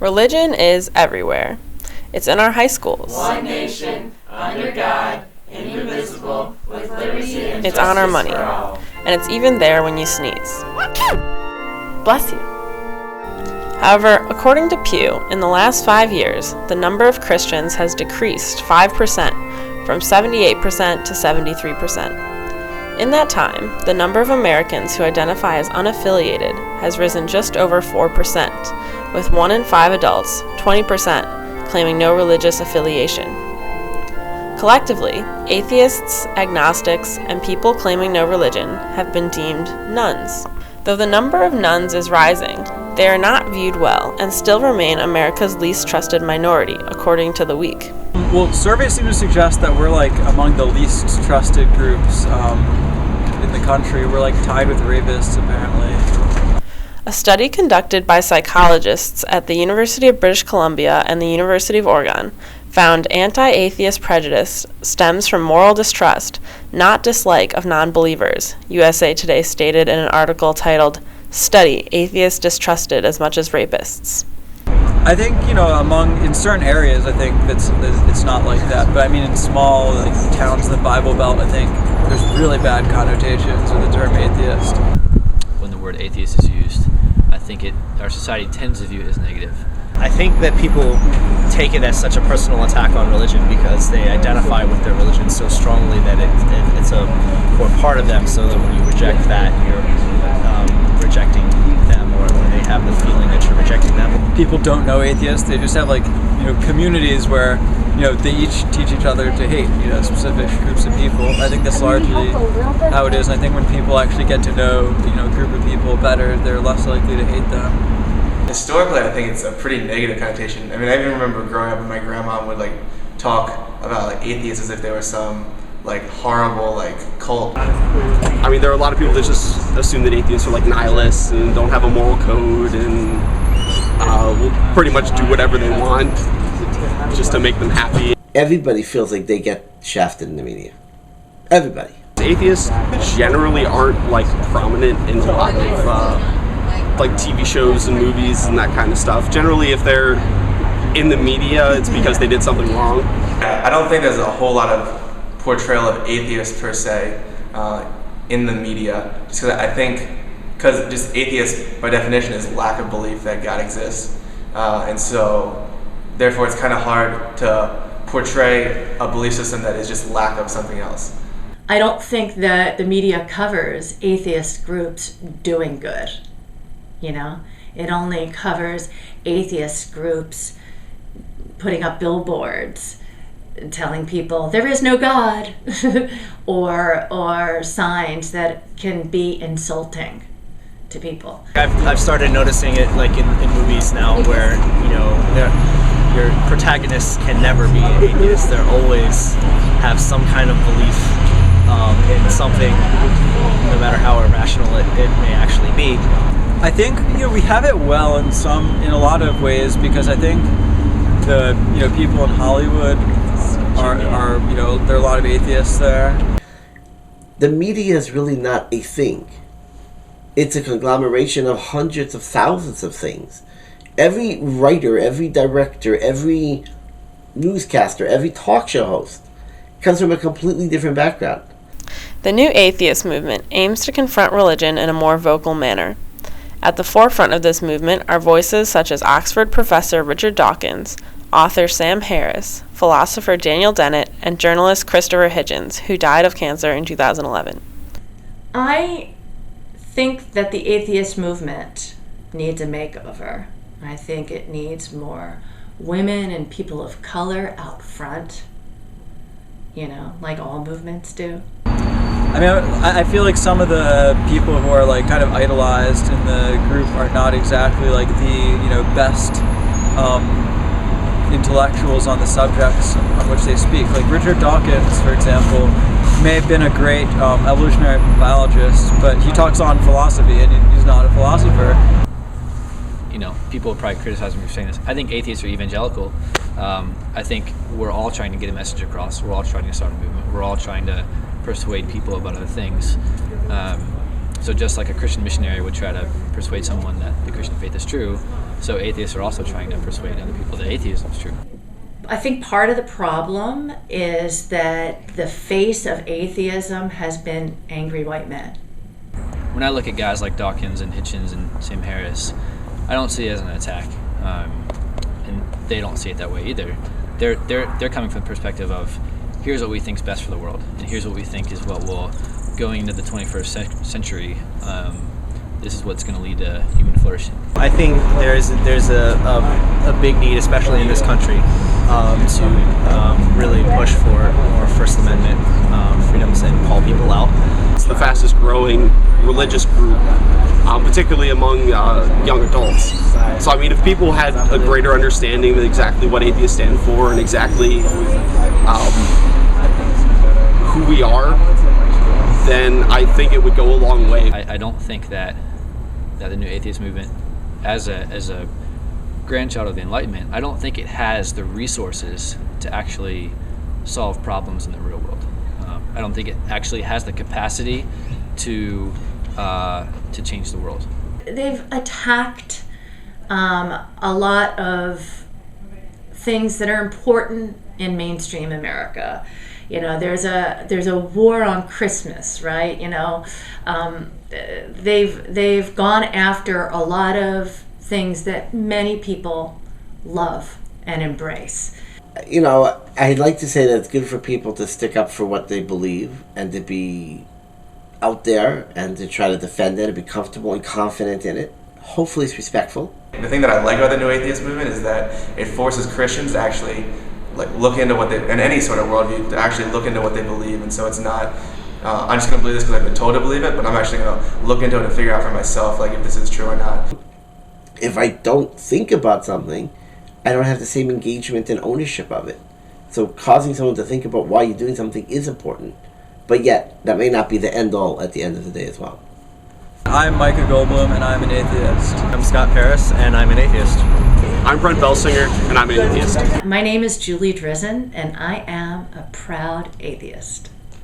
Religion is everywhere. It's in our high schools. One nation, under God, indivisible, with liberty and It's on our justice money. for all. And it's even there when you sneeze. Bless you. However, according to Pew, in the last 5 years, the number of Christians has decreased 5%, from 78% to 73%. In that time, the number of Americans who identify as unaffiliated has risen just over 4%, with 1 in 5 adults, 20%, claiming no religious affiliation. Collectively, atheists, agnostics, and people claiming no religion have been deemed nuns. Though the number of nuns is rising, they are not viewed well and still remain America's least trusted minority, according to The Week. Well, surveys seem to suggest that we're among the least trusted groups in the country. We're tied with rapists, apparently. A study conducted by psychologists at the University of British Columbia and the University of Oregon found anti-atheist prejudice stems from moral distrust, not dislike of non-believers, USA Today stated in an article titled, "Study, Atheists Distrusted as Much as Rapists." I think, in certain areas, I think it's not like that. But I mean, in small towns in the Bible Belt, I think there's really bad connotations with the term atheist. When the word atheist is used, I think our society tends to view it as negative. I think that people take it as such a personal attack on religion because they identify with their religion so strongly that it's a core part of them, so that when you reject that, you're rejecting them, or when they have the feeling that you're rejecting them. People don't know atheists. They just have communities where they each teach each other to hate specific groups of people. I think that's largely how it is. And I think when people actually get to know a group of people better, they're less likely to hate them. Historically, I think it's a pretty negative connotation. I mean, I even remember growing up and my grandma would talk about atheists as if they were some horrible cult. I mean, there are a lot of people that just assume that atheists are nihilists and don't have a moral code and will pretty much do whatever they want just to make them happy. Everybody feels like they get shafted in the media. Everybody. Atheists generally aren't prominent in a lot of TV shows and movies and that kind of stuff. Generally, if they're in the media, it's because they did something wrong. I don't think there's a whole lot of portrayal of atheists per se in the media, just because just atheist by definition is lack of belief that God exists, and so therefore it's kind of hard to portray a belief system that is just lack of something else. I don't think that the media covers atheist groups doing good. It only covers atheist groups putting up billboards telling people there is no God or signs that can be insulting to people. I've started noticing it in movies now where your protagonists can never be atheists. They always have some kind of belief in something, no matter how irrational it may actually be. I think we have it well in a lot of ways, because I think the people in Hollywood are there are a lot of atheists there. The media is really not a thing. It's a conglomeration of hundreds of thousands of things. Every writer, every director, every newscaster, every talk show host comes from a completely different background. The new atheist movement aims to confront religion in a more vocal manner. At the forefront of this movement are voices such as Oxford professor Richard Dawkins, author Sam Harris, philosopher Daniel Dennett, and journalist Christopher Hitchens, who died of cancer in 2011. I think that the atheist movement needs a makeover. I think it needs more women and people of color out front, like all movements do. I mean, I feel like some of the people who are kind of idolized in the group are not exactly the best intellectuals on the subjects on which they speak. Richard Dawkins, for example, may have been a great evolutionary biologist, but he talks on philosophy and he's not a philosopher. People will probably criticize me for saying this. I think atheists are evangelical. I think we're all trying to get a message across. We're all trying to start a movement. We're all trying to persuade people about other things. So just like a Christian missionary would try to persuade someone that the Christian faith is true, So atheists are also trying to persuade other people that atheism is true. I think part of the problem is that the face of atheism has been angry white men. When I look at guys like Dawkins and Hitchens and Sam Harris, I don't see it as an attack, and they don't see it that way either. They're coming from the perspective of, here's what we think is best for the world, and here's what we think is what will, going into the 21st century, this is what's going to lead to human flourishing. I think there's a big need, especially in this country, to really push for more First Amendment freedoms and call people out. It's the fastest growing religious group, particularly among young adults. So I mean, if people had a greater understanding of exactly what atheists stand for and exactly who we are, then I think it would go a long way. I don't think that the new atheist movement, as a grandchild of the Enlightenment, I don't think it has the resources to actually solve problems in the real world. I don't think it actually has the capacity to change the world. They've attacked a lot of things that are important in mainstream America. You know, there's a war on Christmas, right? You know, they've gone after a lot of things that many people love and embrace. You know, I'd like to say that it's good for people to stick up for what they believe and to be out there and to try to defend it and be comfortable and confident in it. Hopefully it's respectful. The thing that I like about the new atheist movement is that it forces Christians to actually look into what they, in any sort of worldview, to actually look into what they believe. And so it's not, I'm just going to believe this because I've been told to believe it, but I'm actually going to look into it and figure out for myself if this is true or not. If I don't think about something, I don't have the same engagement and ownership of it. So causing someone to think about why you're doing something is important. But yet, that may not be the end-all at the end of the day as well. I'm Micah Goldblum, and I'm an atheist. I'm Scott Paris, and I'm an atheist. I'm Brent Belsinger, and I'm an atheist. My name is Julie Drizzen, and I am a proud atheist.